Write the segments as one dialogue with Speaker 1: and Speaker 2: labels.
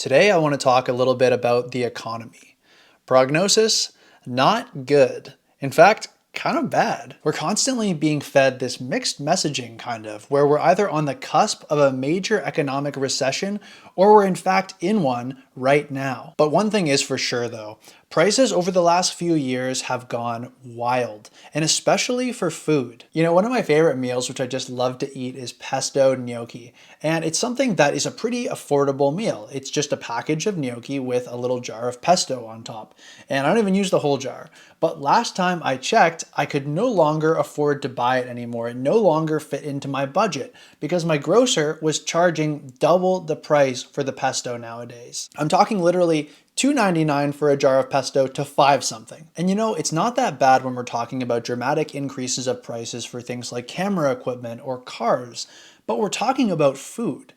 Speaker 1: Today, I want to talk a little bit about the economy. Prognosis, not good. In fact, kind of bad. We're constantly being fed this mixed messaging, where we're either on the cusp of a major economic recession or we're in fact in one right now. But one thing is for sure though, prices over the last few years have gone wild, and especially for food. You know, one of my favorite meals, which I just love to eat, is pesto gnocchi. And it's something that is a pretty affordable meal. It's just a package of gnocchi with a little jar of pesto on top. And I don't even use the whole jar. But last time I checked, I could no longer afford to buy it anymore. It no longer fit into my budget because my grocer was charging double the price for the pesto nowadays. I'm talking literally $2.99 for a jar of pesto to 5 something. And you know, it's not that bad when we're talking about dramatic increases of prices for things like camera equipment or cars, but we're talking about food.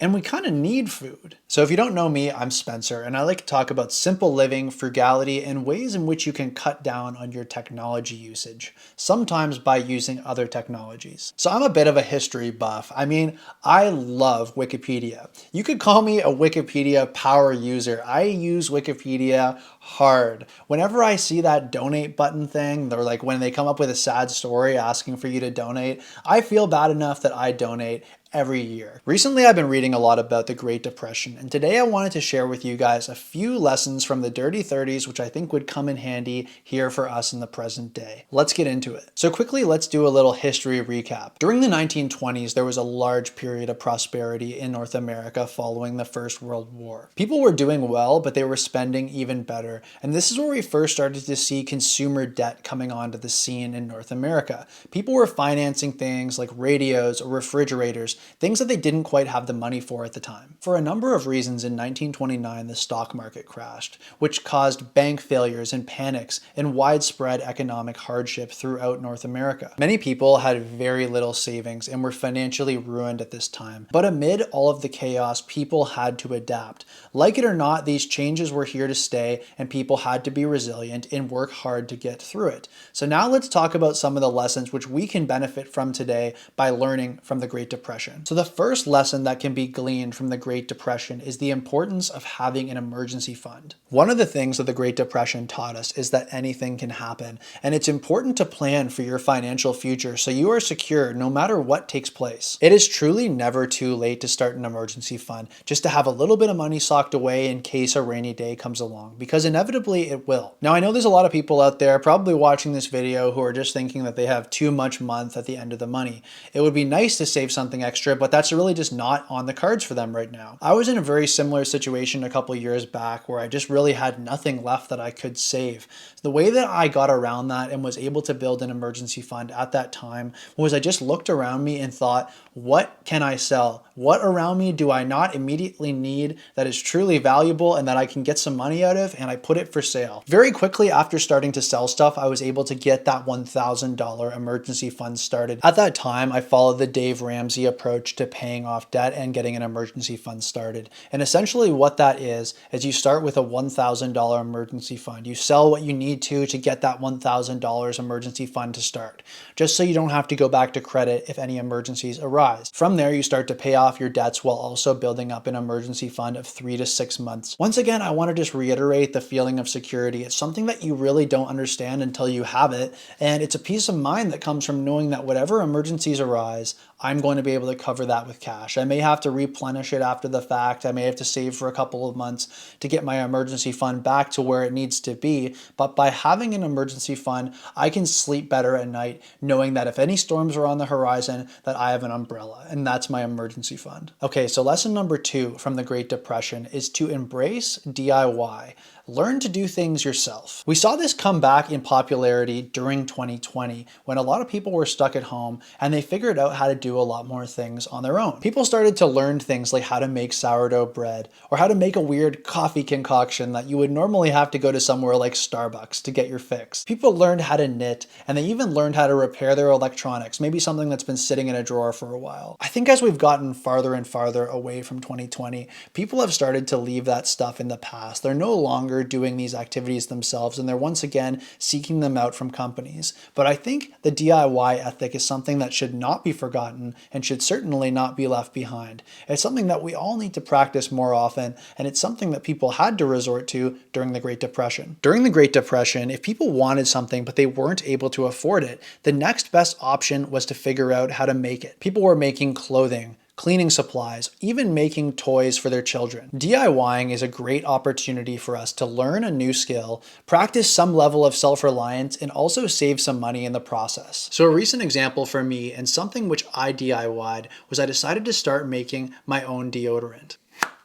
Speaker 1: And we kind of need food. So if you don't know me, I'm Spencer, and I like to talk about simple living, frugality, and ways in which you can cut down on your technology usage, sometimes by using other technologies. So I'm a bit of a history buff. I mean, I love Wikipedia. You could call me a Wikipedia power user. I use Wikipedia hard. Whenever I see that donate button thing, they're like when they come up with a sad story asking for you to donate, I feel bad enough that I donate every year. Recently, I've been reading a lot about the Great Depression, and today I wanted to share with you guys a few lessons from the dirty 30s, which I think would come in handy here for us in the present day. Let's get into it. So quickly, let's do a little history recap. During the 1920s, there was a large period of prosperity in North America following the First World War. People were doing well, but they were spending even better. And this is where we first started to see consumer debt coming onto the scene in North America. People were financing things like radios or refrigerators, things that they didn't quite have the money for at the time. For a number of reasons, in 1929, the stock market crashed, which caused bank failures and panics and widespread economic hardship throughout North America. Many people had very little savings and were financially ruined at this time. But amid all of the chaos, people had to adapt. Like it or not, these changes were here to stay, and people had to be resilient and work hard to get through it. So now let's talk about some of the lessons which we can benefit from today by learning from the Great Depression. So the first lesson that can be gleaned from the Great Depression is the importance of having an emergency fund. One of the things that the Great Depression taught us is that anything can happen, and it's important to plan for your financial future so you are secure no matter what takes place. It is truly never too late to start an emergency fund, just to have a little bit of money socked away in case a rainy day comes along, because inevitably it will. Now I know there's a lot of people out there probably watching this video who are just thinking that they have too much month at the end of the money. It would be nice to save something extra, but that's really just not on the cards for them right now. I was in a very similar situation a couple years back where I just really had nothing left that I could save. The way that I got around that and was able to build an emergency fund at that time was I just looked around me and thought, what can I sell? What around me do I not immediately need that is truly valuable and that I can get some money out of? And I put it for sale. Very quickly after starting to sell stuff, I was able to get that $1,000 emergency fund started. At that time, I followed the Dave Ramsey approach to paying off debt and getting an emergency fund started. And essentially what that is you start with a $1,000 emergency fund. You sell what you need to get that $1,000 emergency fund to start, just so you don't have to go back to credit if any emergencies arise. From there, you start to pay off your debts while also building up an emergency fund of 3 to 6 months. Once again, I want to just reiterate the feeling of security. It's something that you really don't understand until you have it, and it's a peace of mind that comes from knowing that whatever emergencies arise, I'm going to be able to cover that with cash. I may have to replenish it after the fact. I may have to save for a couple of months to get my emergency fund back to where it needs to be. But by having an emergency fund, I can sleep better at night knowing that if any storms are on the horizon, that I have an umbrella, and that's my emergency fund. Okay, so lesson number 2 from the Great Depression is to embrace DIY. Learn to do things yourself. We saw this come back in popularity during 2020 when a lot of people were stuck at home and they figured out how to do a lot more things on their own. People started to learn things like how to make sourdough bread or how to make a weird coffee concoction that you would normally have to go to somewhere like Starbucks to get your fix. People learned how to knit, and they even learned how to repair their electronics, maybe something that's been sitting in a drawer for a while. I think as we've gotten farther and farther away from 2020, people have started to leave that stuff in the past. They're no longer doing these activities themselves, and they're once again seeking them out from companies. But I think the DIY ethic is something that should not be forgotten. button and should certainly not be left behind. It's something that we all need to practice more often, and it's something that people had to resort to during the Great Depression. During the Great Depression, if people wanted something but they weren't able to afford it, the next best option was to figure out how to make it. People were making clothing, cleaning supplies, even making toys for their children. DIYing is a great opportunity for us to learn a new skill, practice some level of self-reliance, and also save some money in the process. So a recent example for me and something which I DIY'd was I decided to start making my own deodorant.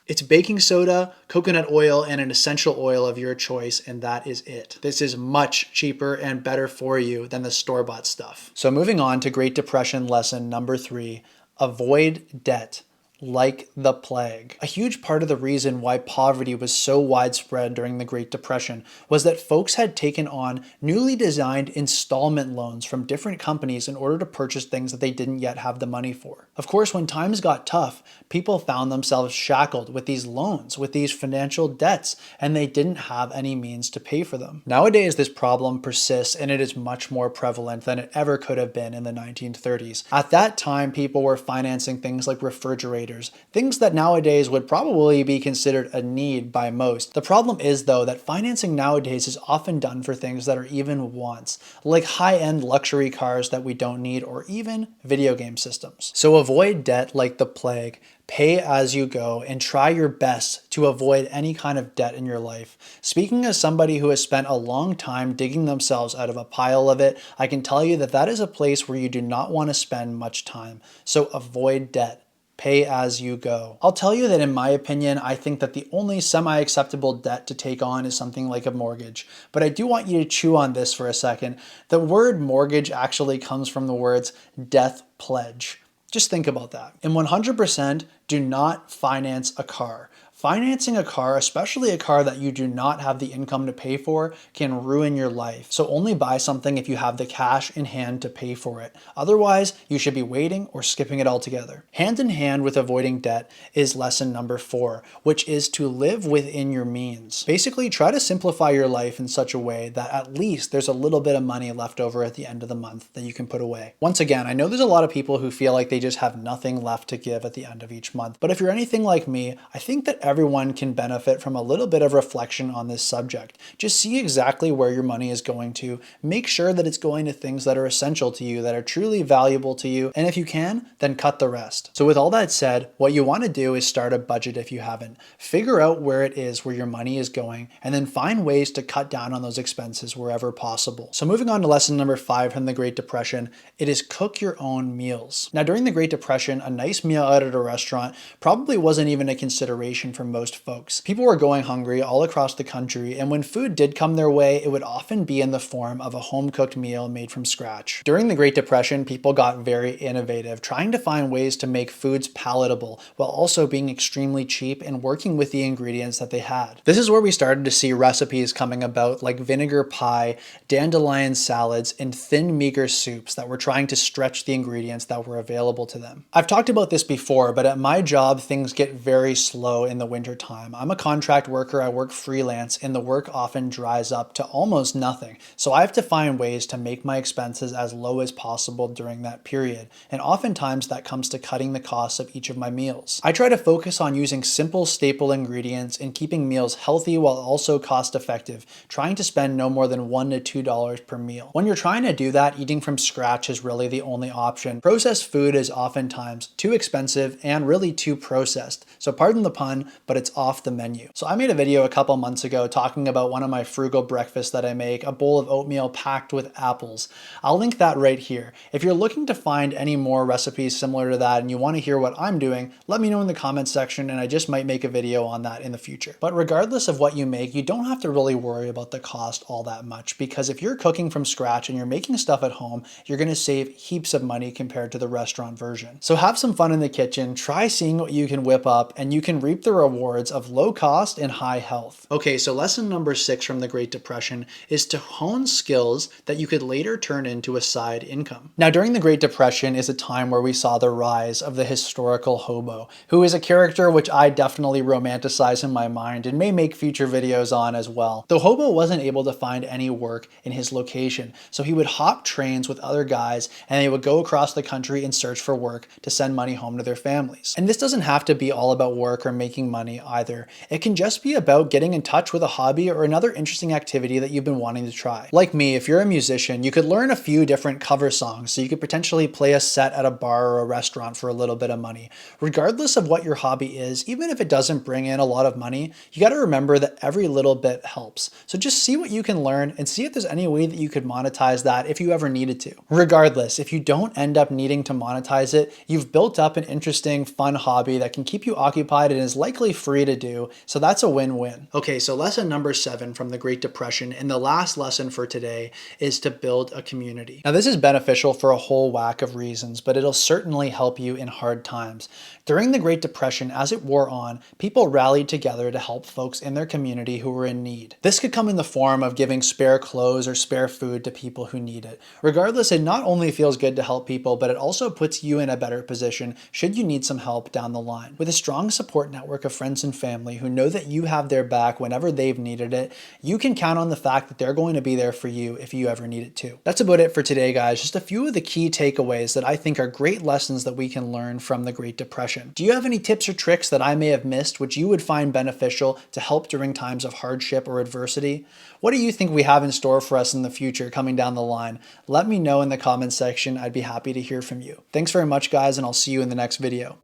Speaker 1: It's baking soda, coconut oil, and an essential oil of your choice, and that is it. This is much cheaper and better for you than the store-bought stuff. So moving on to Great Depression lesson number 3, avoid debt like the plague. A huge part of the reason why poverty was so widespread during the Great Depression was that folks had taken on newly designed installment loans from different companies in order to purchase things that they didn't yet have the money for. Of course, when times got tough, people found themselves shackled with these loans, with these financial debts, and they didn't have any means to pay for them. Nowadays, this problem persists, and it is much more prevalent than it ever could have been in the 1930s. At that time, people were financing things like refrigerators, things that nowadays would probably be considered a need by most. The problem is, though, that financing nowadays is often done for things that are even wants, like high-end luxury cars that we don't need, or even video game systems. So avoid debt like the plague. Pay as you go and try your best to avoid any kind of debt in your life. Speaking as somebody who has spent a long time digging themselves out of a pile of it, I can tell you that that is a place where you do not want to spend much time. So avoid debt. Pay as you go. I'll tell you that in my opinion, I think that the only semi-acceptable debt to take on is something like a mortgage. But I do want you to chew on this for a second. The word mortgage actually comes from the words death pledge. Just think about that. And 100% do not finance a car. Financing a car, especially a car that you do not have the income to pay for, can ruin your life. So only buy something if you have the cash in hand to pay for it. Otherwise, you should be waiting or skipping it altogether. Hand in hand with avoiding debt is lesson number 4, which is to live within your means. Basically, try to simplify your life in such a way that at least there's a little bit of money left over at the end of the month that you can put away. Once again, I know there's a lot of people who feel like they just have nothing left to give at the end of each month. But if you're anything like me, I think that everyone can benefit from a little bit of reflection on this subject. Just see exactly where your money is going to. Make sure that it's going to things that are essential to you, that are truly valuable to you. And if you can, then cut the rest. So with all that said, what you want to do is start a budget if you haven't. Figure out where it is, where your money is going, and then find ways to cut down on those expenses wherever possible. So moving on to lesson number 5 from the Great Depression, it is cook your own meals. Now during the Great Depression, a nice meal out at a restaurant probably wasn't even a consideration for most folks. People were going hungry all across the country, and when food did come their way, it would often be in the form of a home-cooked meal made from scratch. During the Great Depression, people got very innovative, trying to find ways to make foods palatable while also being extremely cheap and working with the ingredients that they had. This is where we started to see recipes coming about like vinegar pie, dandelion salads, and thin meager soups that were trying to stretch the ingredients that were available to them. I've talked about this before, but at my job, things get very slow in the winter time. I'm a contract worker, I work freelance, and the work often dries up to almost nothing. So I have to find ways to make my expenses as low as possible during that period. And oftentimes that comes to cutting the costs of each of my meals. I try to focus on using simple staple ingredients and keeping meals healthy while also cost effective, trying to spend no more than $1 to $2 per meal. When you're trying to do that, eating from scratch is really the only option. Processed food is oftentimes too expensive and really too processed. So pardon the pun, but it's off the menu. So I made a video a couple months ago talking about one of my frugal breakfasts that I make, a bowl of oatmeal packed with apples. I'll link that right here. If you're looking to find any more recipes similar to that and you want to hear what I'm doing, let me know in the comments section and I just might make a video on that in the future. But regardless of what you make, you don't have to really worry about the cost all that much, because if you're cooking from scratch and you're making stuff at home, you're going to save heaps of money compared to the restaurant version. So have some fun in the kitchen, try seeing what you can whip up, and you can reap the rewards of low cost and high health. Okay, so lesson number 6 from the Great Depression is to hone skills that you could later turn into a side income. Now, during the Great Depression is a time where we saw the rise of the historical hobo, who is a character which I definitely romanticize in my mind and may make future videos on as well. The hobo wasn't able to find any work in his location, so he would hop trains with other guys and they would go across the country and search for work to send money home to their families. And this doesn't have to be all about work or making money either. It can just be about getting in touch with a hobby or another interesting activity that you've been wanting to try. Like me, if you're a musician, you could learn a few different cover songs so you could potentially play a set at a bar or a restaurant for a little bit of money. Regardless of what your hobby is, even if it doesn't bring in a lot of money, you got to remember that every little bit helps. So just see what you can learn and see if there's any way that you could monetize that if you ever needed to. Regardless, if you don't end up needing to monetize it, you've built up an interesting, fun hobby that can keep you occupied and is likely free to do, so that's a win-win. Okay, so lesson number 7 from the Great Depression, and the last lesson for today, is to build a community. Now, this is beneficial for a whole whack of reasons, but it'll certainly help you in hard times. During the Great Depression, as it wore on, people rallied together to help folks in their community who were in need. This could come in the form of giving spare clothes or spare food to people who need it. Regardless, it not only feels good to help people, but it also puts you in a better position should you need some help down the line. With a strong support network of friends and family who know that you have their back whenever they've needed it, you can count on the fact that they're going to be there for you if you ever need it too. That's about it for today, guys. Just a few of the key takeaways that I think are great lessons that we can learn from the Great Depression. Do you have any tips or tricks that I may have missed which you would find beneficial to help during times of hardship or adversity? What do you think we have in store for us in the future coming down the line? Let me know in the comments section. I'd be happy to hear from you. Thanks very much, guys, and I'll see you in the next video.